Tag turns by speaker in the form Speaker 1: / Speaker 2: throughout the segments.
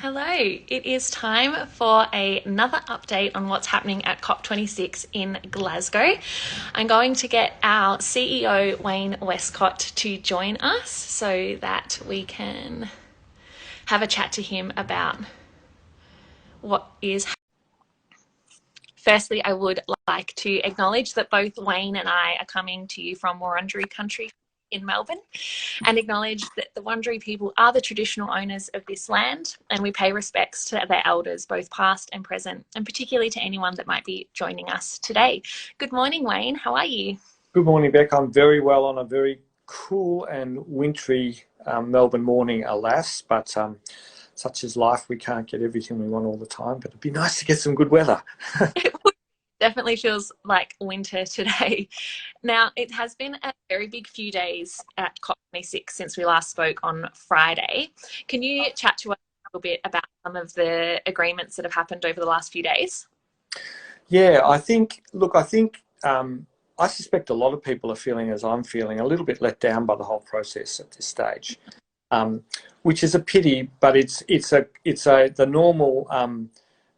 Speaker 1: Hello. It is time for another update on what's happening at COP26 in Glasgow. I'm going to get our CEO Wayne Wescott to join us so that we can have a chat to him about what is happening. Firstly, I would like to acknowledge that both Wayne and I are coming to you from Wurundjeri country in Melbourne, and acknowledge that the Wurundjeri people are the traditional owners of this land, and we pay respects to their elders, both past and present, and particularly to anyone that might be joining us today. Good morning, Wayne. How are you?
Speaker 2: Good morning, Beck. I'm very well on a very cool and wintry Melbourne morning, alas, but such is life. We can't get everything we want all the time, but it'd be nice to get some good weather.
Speaker 1: It definitely feels like winter today. Now, it has been a very big few days at COP26 since we last spoke on Friday. Can you chat to us a little bit about some of the agreements that have happened over the last few days?
Speaker 2: Yeah, I suspect a lot of people are feeling, as I'm feeling, a little bit let down by the whole process at this stage, which is a pity. But it's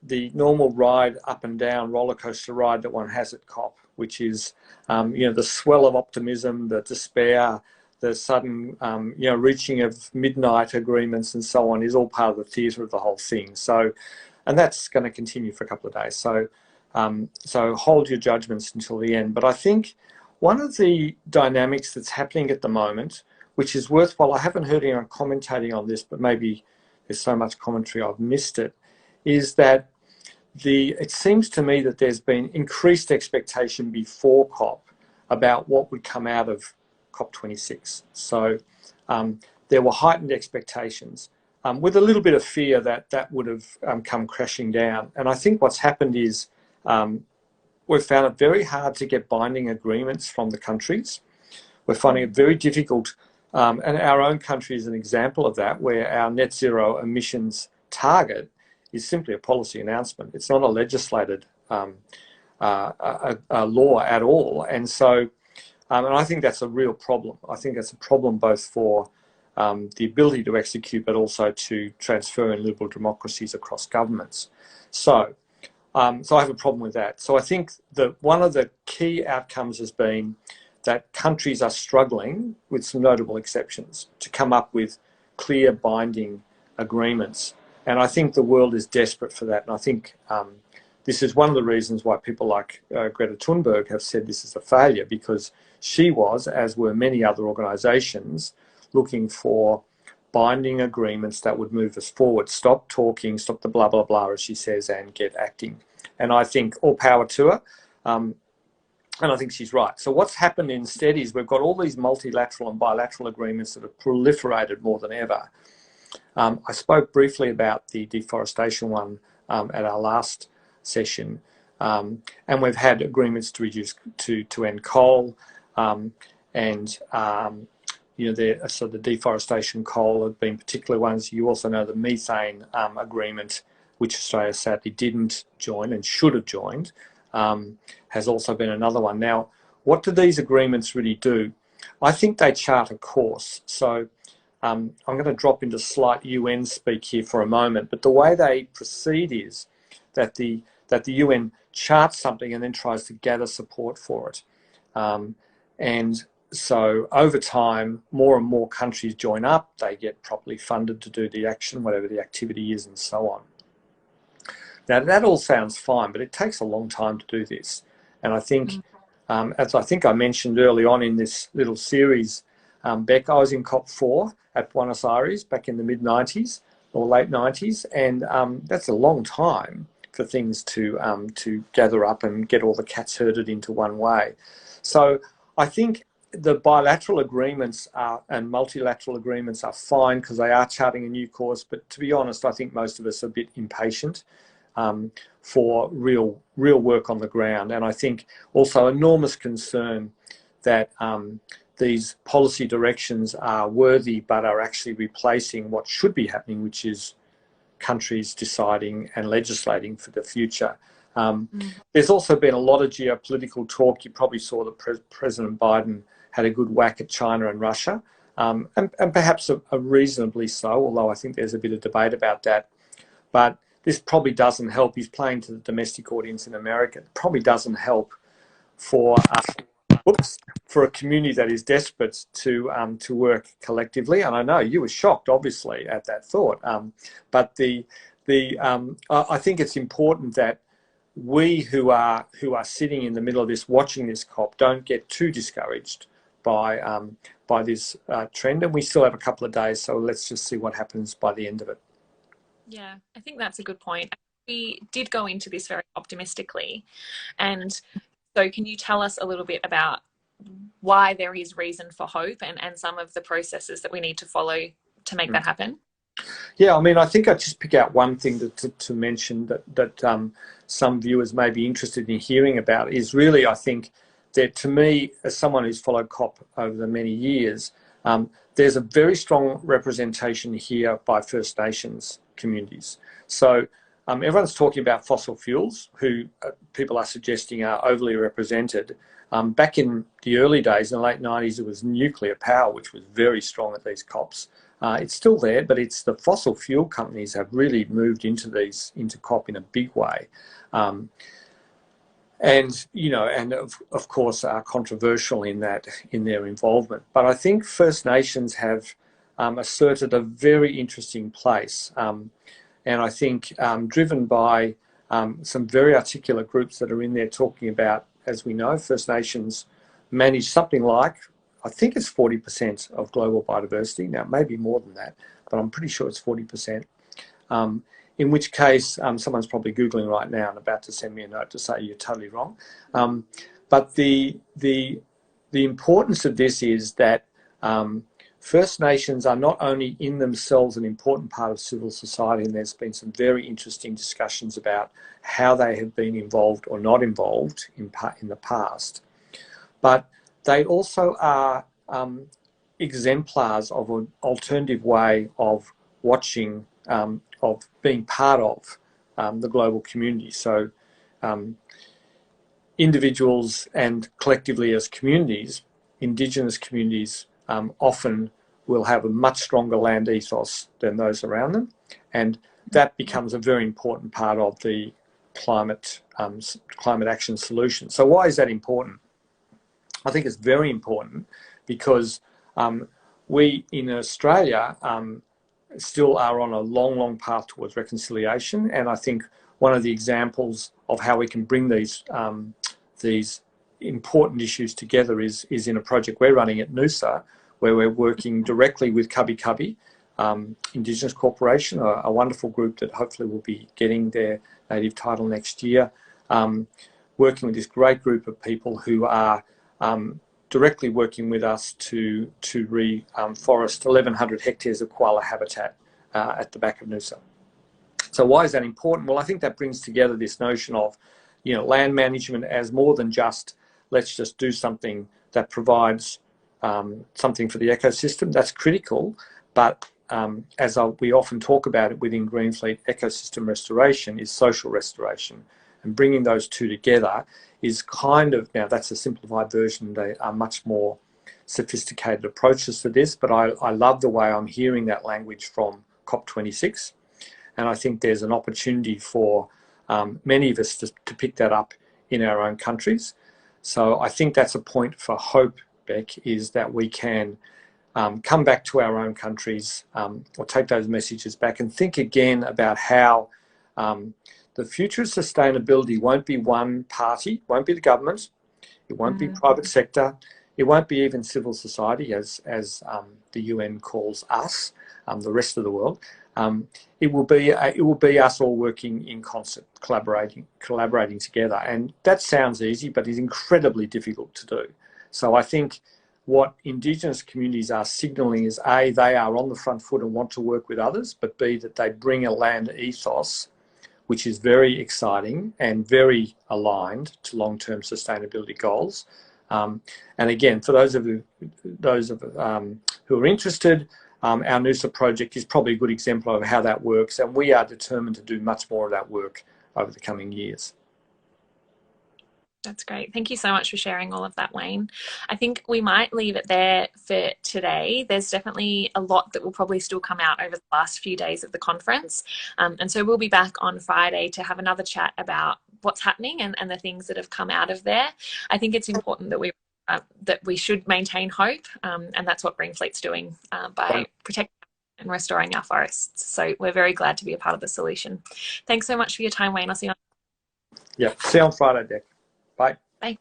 Speaker 2: the normal ride up and down roller coaster ride that one has at COP, which is the swell of optimism, the despair, the sudden reaching of midnight agreements and so on is all part of the theatre of the whole thing. So, and that's going to continue for a couple of days. So hold your judgments until the end. But I think one of the dynamics that's happening at the moment, which is worthwhile, I haven't heard anyone commentating on this, but maybe there's so much commentary I've missed it, is that it seems to me that there's been increased expectation before COP about what would come out of COP26. So there were heightened expectations with a little bit of fear that would have come crashing down. And I think what's happened is we've found it very hard to get binding agreements from the countries. We're finding it very difficult, and our own country is an example of that, where our net zero emissions target is simply a policy announcement. It's not a legislated a law at all. And so, and I think that's a real problem. I think that's a problem both for the ability to execute, but also to transfer in liberal democracies across governments. So I have a problem with that. So I think that one of the key outcomes has been that countries are struggling, with some notable exceptions, to come up with clear binding agreements. And I think the world is desperate for that. And I think this is one of the reasons why people like Greta Thunberg have said this is a failure, because she was, as were many other organisations, looking for binding agreements that would move us forward. Stop talking, stop the blah, blah, blah, as she says, and get acting. And I think all power to her. And I think she's right. So what's happened instead is we've got all these multilateral and bilateral agreements that have proliferated more than ever. I spoke briefly about the deforestation one at our last session, and we've had agreements to reduce to end coal, so the deforestation coal have been particular ones. You also know the methane agreement, which Australia sadly didn't join and should have joined, has also been another one. Now, what do these agreements really do? I think they chart a course. So I'm going to drop into slight UN speak here for a moment, but the way they proceed is that the UN charts something and then tries to gather support for it. And so over time, more and more countries join up, they get properly funded to do the action, whatever the activity is, and so on. Now, that all sounds fine, but it takes a long time to do this. And I think, as I think I mentioned early on in this little series, Beck, I was in COP4 at Buenos Aires back in the mid-90s or late 90s, and that's a long time for things to gather up and get all the cats herded into one way. So I think the bilateral agreements and multilateral agreements are fine because they are charting a new course, but to be honest, I think most of us are a bit impatient for real work on the ground. And I think also enormous concern that these policy directions are worthy but are actually replacing what should be happening, which is countries deciding and legislating for the future. There's also been a lot of geopolitical talk. You probably saw that President Biden had a good whack at China and Russia, and perhaps a reasonably so, although I think there's a bit of debate about that. but this probably doesn't help. He's playing to the domestic audience in America. It probably doesn't help for for a community that is desperate to work collectively. And I know you were shocked, obviously, at that thought. But I think it's important that we who are sitting in the middle of this, watching this COP, don't get too discouraged by this trend. And we still have a couple of days, so let's just see what happens by the end of it.
Speaker 1: Yeah, I think that's a good point. We did go into this very optimistically. And so can you tell us a little bit about why there is reason for hope and some of the processes that we need to follow to make that happen?
Speaker 2: Yeah, I mean, I think I'd just pick out one thing to mention that some viewers may be interested in hearing about is really, I think, that to me, as someone who's followed COP over the many years, there's a very strong representation here by First Nations communities. So everyone's talking about fossil fuels, who people are suggesting are overly represented. Back in the early days, in the late 90s, it was nuclear power, which was very strong at these COPs. It's still there, but it's the fossil fuel companies have really moved into COP in a big way. And of course are controversial in their involvement. But I think First Nations have asserted a very interesting place, and I think driven by some very articulate groups that are in there talking about, as we know, First Nations manage something like, I think it's 40% of global biodiversity. Now, maybe more than that, but I'm pretty sure it's 40%. In which case, someone's probably Googling right now and about to send me a note to say you're totally wrong. But the importance of this is that First Nations are not only in themselves an important part of civil society, and there's been some very interesting discussions about how they have been involved or not involved in the past, but they also are exemplars of an alternative way of watching, of being part of the global community. So individuals and collectively as communities, Indigenous communities often will have a much stronger land ethos than those around them, and that becomes a very important part of the climate action solution. So why is that important? I think it's very important because we in Australia still are on a long path towards reconciliation, and I think one of the examples of how we can bring these important issues together is in a project we're running at Noosa, where we're working directly with Cubby Cubby Indigenous Corporation, a wonderful group that hopefully will be getting their native title next year, working with this great group of people who are directly working with us to reforest 1,100 hectares of koala habitat at the back of Noosa. So why is that important? Well, I think that brings together this notion of, land management as more than just, let's just do something that provides something for the ecosystem. That's critical, but we often talk about it within Greenfleet, ecosystem restoration is social restoration, and bringing those two together is now that's a simplified version. They are much more sophisticated approaches to this, but I love the way I'm hearing that language from COP26, and I think there's an opportunity for many of us to pick that up in our own countries. So I think that's a point for hope, Beck, is that we can come back to our own countries or take those messages back and think again about how the future of sustainability won't be one party, won't be the government, it won't be private sector, it won't be even civil society as the UN calls us, the rest of the world. It will be us all working in concert, collaborating together, and that sounds easy, but is incredibly difficult to do. So I think what Indigenous communities are signalling is A, they are on the front foot and want to work with others, but B, that they bring a land ethos which is very exciting and very aligned to long-term sustainability goals. And again, for those who are interested, our Noosa project is probably a good example of how that works, and we are determined to do much more of that work over the coming years.
Speaker 1: That's great. Thank you so much for sharing all of that, Wayne. I think we might leave it there for today. There's definitely a lot that will probably still come out over the last few days of the conference. And so we'll be back on Friday to have another chat about what's happening and the things that have come out of there. I think it's important that we should maintain hope, and that's what Greenfleet's doing by protecting and restoring our forests. So we're very glad to be a part of the solution. Thanks so much for your time, Wayne. I'll see you on.
Speaker 2: Yeah, see you on Friday, Dick. Bye.
Speaker 1: Bye.